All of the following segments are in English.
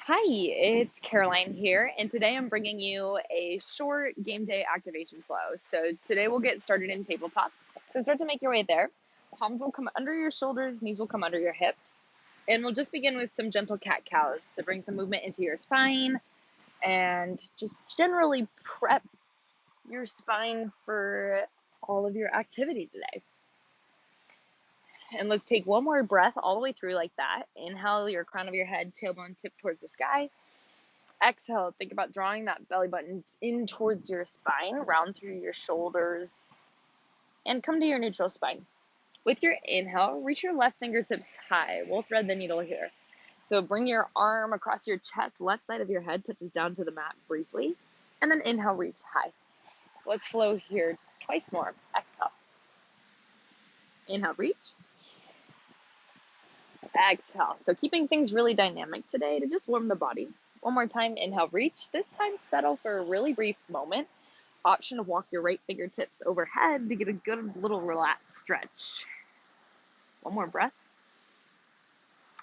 Hi, it's Caroline here, and today I'm bringing you a short game day activation flow. So today we'll get started in tabletop. So start to make your way there. Palms will come under your shoulders, knees will come under your hips, and we'll just begin with some gentle cat-cows to bring some movement into your spine and just generally prep your spine for all of your activity today. And let's take one more breath all the way through like that. Inhale, your crown of your head, tailbone tip towards the sky. Exhale, think about drawing that belly button in towards your spine, round through your shoulders, and come to your neutral spine. With your inhale, reach your left fingertips high. We'll thread the needle here. So bring your arm across your chest, left side of your head touches down to the mat briefly, and then inhale, reach high. Let's flow here twice more. Exhale. Inhale, reach. Exhale. So keeping things really dynamic today to just warm the body. One more time, inhale, reach. This time, settle for a really brief moment. Option to walk your right fingertips overhead to get a good little relaxed stretch. One more breath.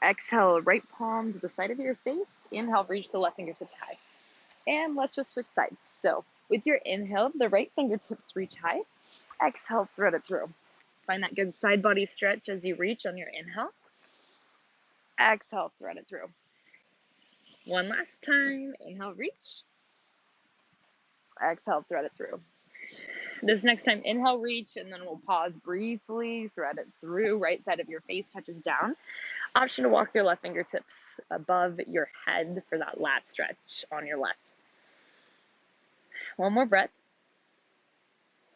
Exhale, right palm to the side of your face. Inhale, reach the left fingertips high. And let's just switch sides. So with your inhale, the right fingertips reach high. Exhale, thread it through. Find that good side body stretch as you reach on your inhale. Exhale, thread it through. One last time. Inhale, reach. Exhale, thread it through. This next time, inhale, reach, and then we'll pause briefly, thread it through. Right side of your face touches down. Option to walk your left fingertips above your head for that lat stretch on your left. One more breath.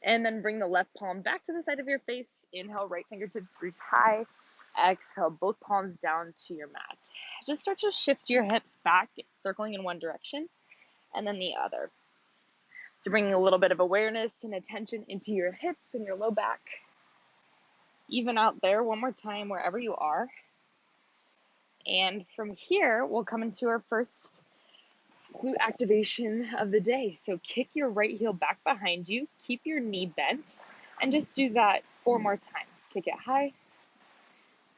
And then bring the left palm back to the side of your face. Inhale, right fingertips reach high. Exhale, both palms down to your mat. Just start to shift your hips back, circling in one direction, and then the other. So bringing a little bit of awareness and attention into your hips and your low back. Even out there, one more time, wherever you are. And from here, we'll come into our first glute activation of the day. So kick your right heel back behind you, keep your knee bent, and just do that 4 more times. Kick it high.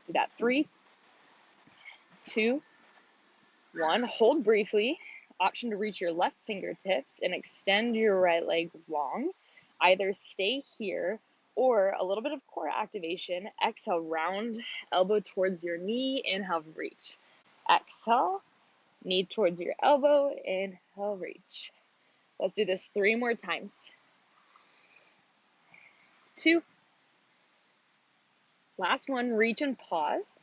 Do that 3, 2, 1. Hold briefly. Option to reach your left fingertips and extend your right leg long. Either stay here or a little bit of core activation. Exhale, round elbow towards your knee. Inhale, reach. Exhale, knee towards your elbow. Inhale, reach. Let's do this 3 more times. 2. Last one, reach and pause.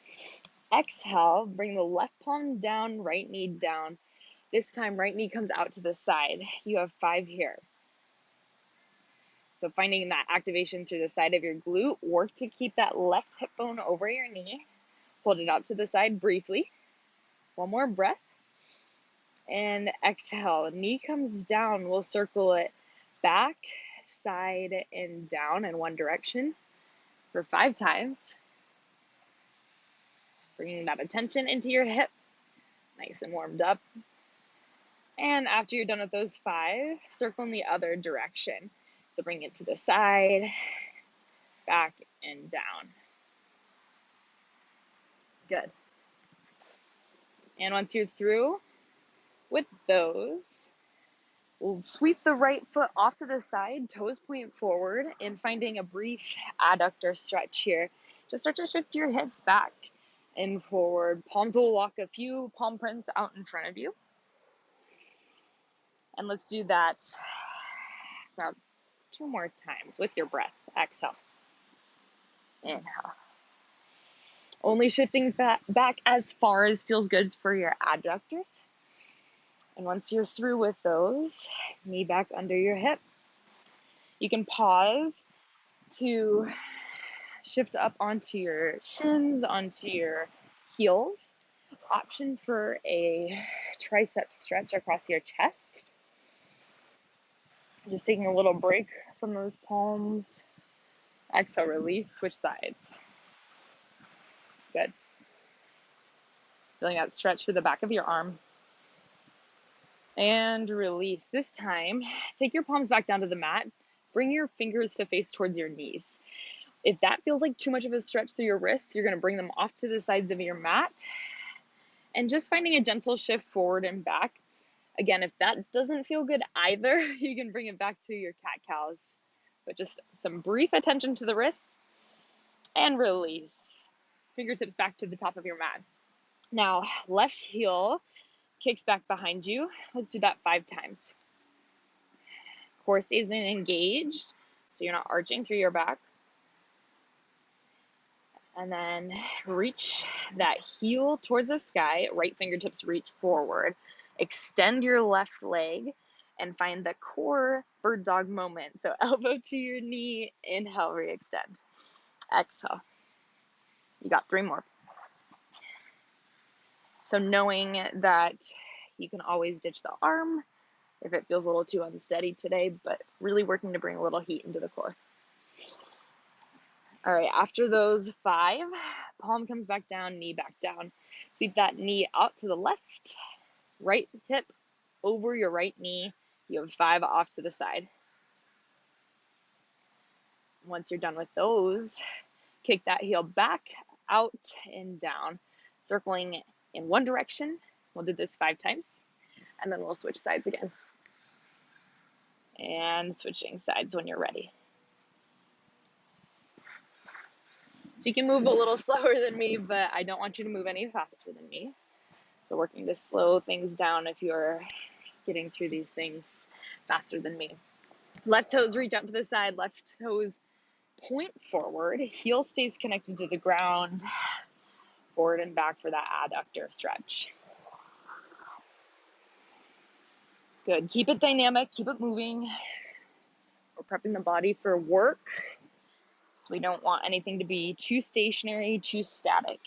Exhale, bring the left palm down, right knee down. This time, right knee comes out to the side. You have 5 here. So finding that activation through the side of your glute, work to keep that left hip bone over your knee. Hold it out to the side briefly. One more breath. And exhale, knee comes down. We'll circle it back, side, and down in one direction for 5 times. Bringing that attention into your hip, nice and warmed up. And after you're done with those 5, circle in the other direction. So bring it to the side, back, and down. Good. And once you're through with those, we'll sweep the right foot off to the side, toes point forward, and finding a brief adductor stretch here. Just start to shift your hips back and forward. Palms will walk a few palm prints out in front of you. And let's do that about 2 more times with your breath. Exhale. Inhale. Only shifting back as far as feels good for your adductors. And once you're through with those, knee back under your hip. You can pause to shift up onto your shins, onto your heels. Option for a tricep stretch across your chest. Just taking a little break from those palms. Exhale, release, switch sides. Good. Feeling that stretch through the back of your arm. And release. This time, take your palms back down to the mat. Bring your fingers to face towards your knees. If that feels like too much of a stretch through your wrists, you're going to bring them off to the sides of your mat. And just finding a gentle shift forward and back. Again, if that doesn't feel good either, you can bring it back to your cat-cows. But just some brief attention to the wrists and release. Fingertips back to the top of your mat. Now, left heel kicks back behind you. Let's do that 5 times. Core stays engaged, so you're not arching through your back. And then reach that heel towards the sky. Right fingertips reach forward. Extend your left leg and find the core bird dog moment. So elbow to your knee, inhale, re-extend. Exhale. You got 3 more. So knowing that you can always ditch the arm if it feels a little too unsteady today, but really working to bring a little heat into the core. All right, after those 5, palm comes back down, knee back down. Sweep that knee out to the left, right hip over your right knee. You have 5 off to the side. Once you're done with those, kick that heel back, out, and down, circling in one direction. We'll do this 5 times, and then we'll switch sides again. And switching sides when you're ready. So you can move a little slower than me, but I don't want you to move any faster than me. So working to slow things down if you're getting through these things faster than me. Left toes reach out to the side, left toes point forward, heel stays connected to the ground, forward and back for that adductor stretch. Good, keep it dynamic, keep it moving. We're prepping the body for work, so we don't want anything to be too stationary, too static.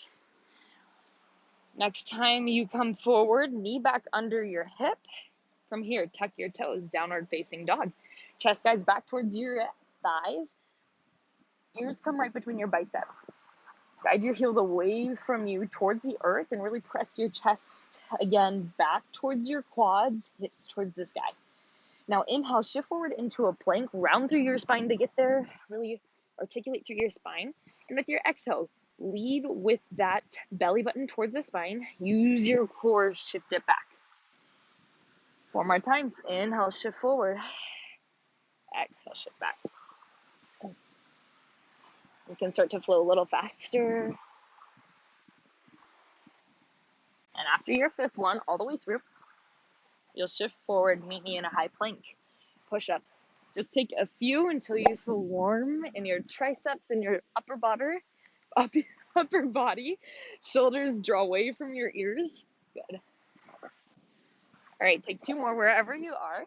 Next time you come forward, knee back under your hip. From here, tuck your toes, downward facing dog. Chest guides back towards your thighs. Ears come right between your biceps. Guide your heels away from you towards the earth and really press your chest again back towards your quads, hips towards the sky. Now inhale, shift forward into a plank, round through your spine to get there, really articulate through your spine. And with your exhale, lead with that belly button towards the spine. Use your core, shift it back. 4 more times. Inhale, shift forward. Exhale, shift back. You can start to flow a little faster. And after your 5th one, all the way through, you'll shift forward, meet me in a high plank. Push-ups. Just take a few until you feel warm in your triceps and your upper body. Shoulders draw away from your ears. Good. All right, take 2 more wherever you are.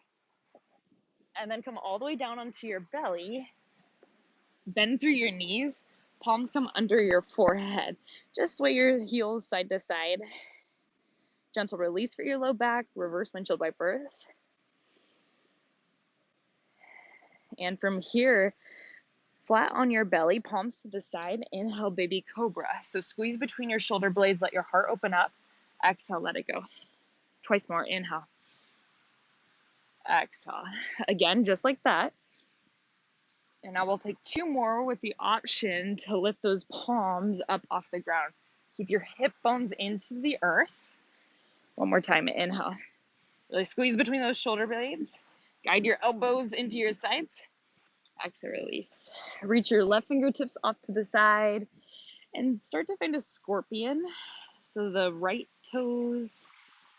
And then come all the way down onto your belly. Bend through your knees. Palms come under your forehead. Just sway your heels side to side. Gentle release for your low back. Reverse windshield wipers. And from here, flat on your belly, palms to the side. Inhale, baby cobra. So squeeze between your shoulder blades. Let your heart open up. Exhale, let it go. Twice more. Inhale. Exhale. Again, just like that. And now we'll take 2 more with the option to lift those palms up off the ground. Keep your hip bones into the earth. 1 more time. Inhale. Really squeeze between those shoulder blades. Guide your elbows into your sides. Exhale, release. Reach your left fingertips off to the side and start to find a scorpion. So the right toes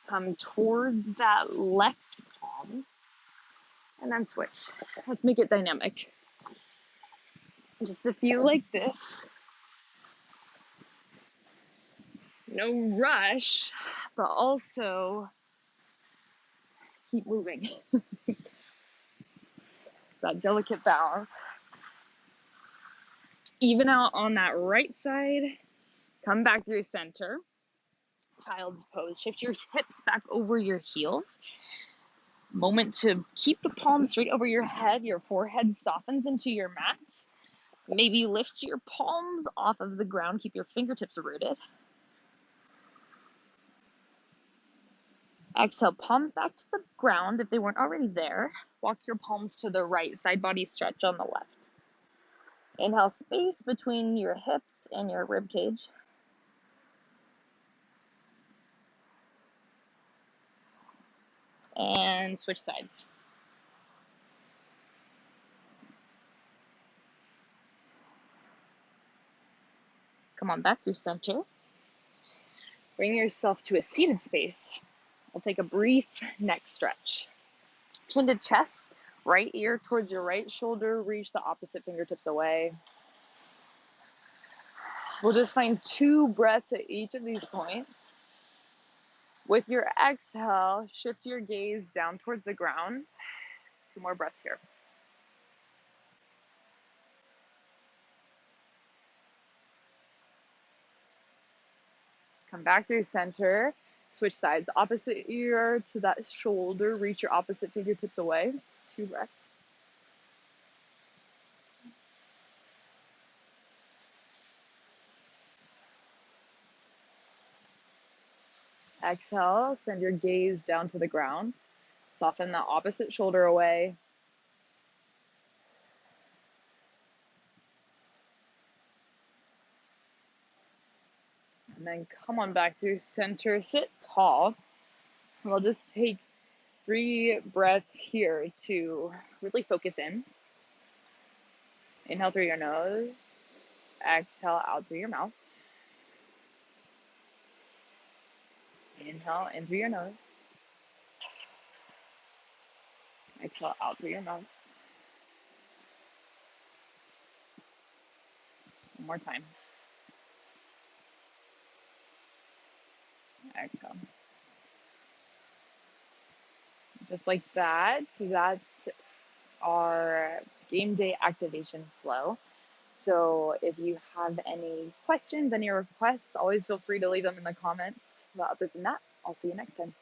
come towards that left palm and then switch. Let's make it dynamic. Just a few like this. No rush, but also keep moving. That delicate balance. Even out on that right side. Come back through center. Child's pose. Shift your hips back over your heels. Moment to keep the palms straight over your head. Your forehead softens into your mat. Maybe lift your palms off of the ground. Keep your fingertips rooted. Exhale, palms back to the ground if they weren't already there. Walk your palms to the right. Side body stretch on the left. Inhale, space between your hips and your rib cage. And switch sides. Come on back through center. Bring yourself to a seated space. We'll take a brief neck stretch. Chin to chest, right ear towards your right shoulder, reach the opposite fingertips away. We'll just find 2 breaths at each of these points. With your exhale, shift your gaze down towards the ground. 2 more breaths here. Come back through center. Switch sides. Opposite ear to that shoulder. Reach your opposite fingertips away. 2 breaths. Exhale. Send your gaze down to the ground. Soften the opposite shoulder away. And then come on back through center. Sit tall. We'll just take 3 breaths here to really focus in. Inhale through your nose. Exhale out through your mouth. Inhale in through your nose. Exhale out through your mouth. One more time. Exhale. Just like that. That's our game day activation flow. So if you have any questions, any requests, always feel free to leave them in the comments. But other than that, I'll see you next time.